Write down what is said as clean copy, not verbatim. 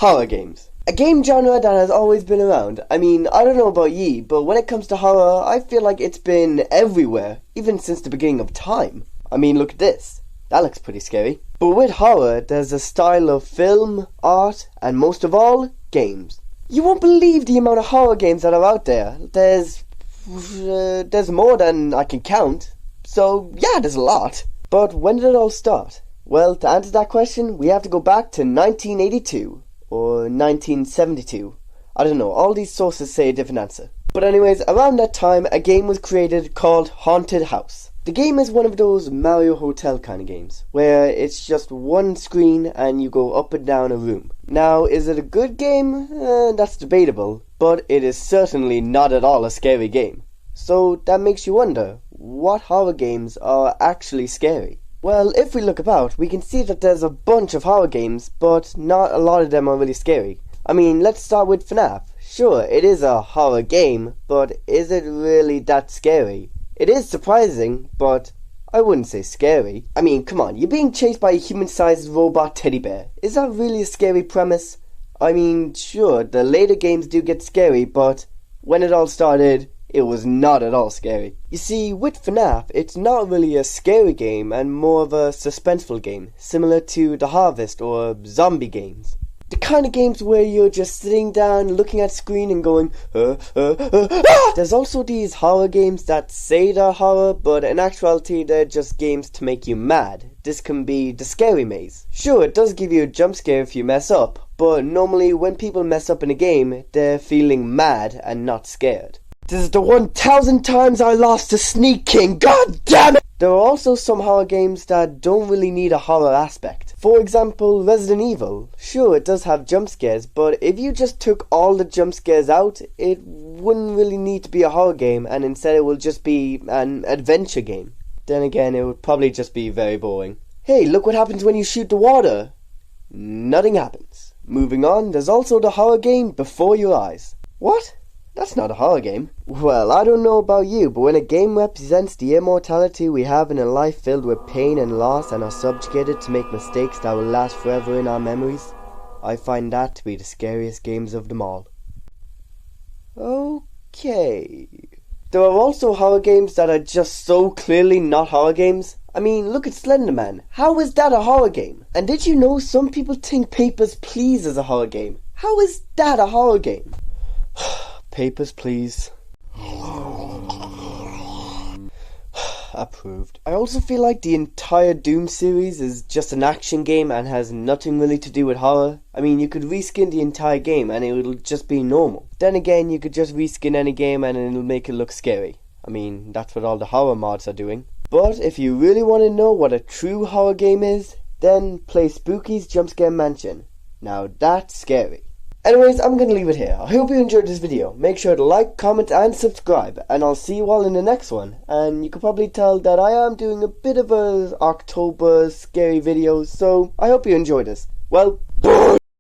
Horror games. A game genre that has always been around. I mean, I don't know about ye, but when it comes to horror, I feel like it's been everywhere, even since the beginning of time. I mean, look at this. That looks pretty scary. But with horror, there's a style of film, art, and most of all, games. You won't believe the amount of horror games that are out there. There's more than I can count. So, yeah, there's a lot. But when did it all start? Well, to answer that question, we have to go back to 1982. Or 1972. I don't know, all these sources say a different answer. But anyways, around that time, a game was created called Haunted House. The game is one of those Mario Hotel kind of games, where it's just one screen and you go up and down a room. Now, is it a good game? That's debatable, but it is certainly not at all a scary game. So that makes you wonder, what horror games are actually scary? Well, if we look about, we can see that there's a bunch of horror games, but not a lot of them are really scary. I mean, let's start with FNAF. Sure, it is a horror game, but is it really that scary? It is surprising, but I wouldn't say scary. I mean, come on, you're being chased by a human-sized robot teddy bear. Is that really a scary premise? I mean, sure, the later games do get scary, but when it all started, it was not at all scary. You see, with FNAF, it's not really a scary game and more of a suspenseful game, similar to The Harvest or zombie games. The kind of games where you're just sitting down, looking at screen and going, ah! There's also these horror games that say they're horror, but in actuality they're just games to make you mad. This can be the Scary Maze. Sure, it does give you a jump scare if you mess up, but normally when people mess up in a game, they're feeling mad and not scared. This is the 1,000 times I lost to Sneak King, god damn it! There are also some horror games that don't really need a horror aspect. For example, Resident Evil. Sure, it does have jump scares, but if you just took all the jump scares out, it wouldn't really need to be a horror game, and instead it would just be an adventure game. Then again, it would probably just be very boring. Hey, look what happens when you shoot the water. Nothing happens. Moving on, there's also the horror game Before Your Eyes. What? That's not a horror game. Well, I don't know about you, but when a game represents the immortality we have in a life filled with pain and loss and are subjugated to make mistakes that will last forever in our memories, I find that to be the scariest games of them all. Okay. There are also horror games that are just so clearly not horror games. I mean, look at Slender Man. How is that a horror game? And did you know some people think Papers, Please is a horror game? How is that a horror game? Papers, Please. Approved. I also feel like the entire Doom series is just an action game and has nothing really to do with horror. I mean, you could reskin the entire game and it would just be normal. Then again, you could just reskin any game and it'll make it look scary. I mean, that's what all the horror mods are doing. But if you really want to know what a true horror game is, then play Spooky's Jumpscare Mansion. Now that's scary. Anyways, I'm going to leave it here. I hope you enjoyed this video. Make sure to like, comment and subscribe. And I'll see you all in the next one. And you can probably tell that I am doing a bit of a October scary video. So I hope you enjoyed this. Well,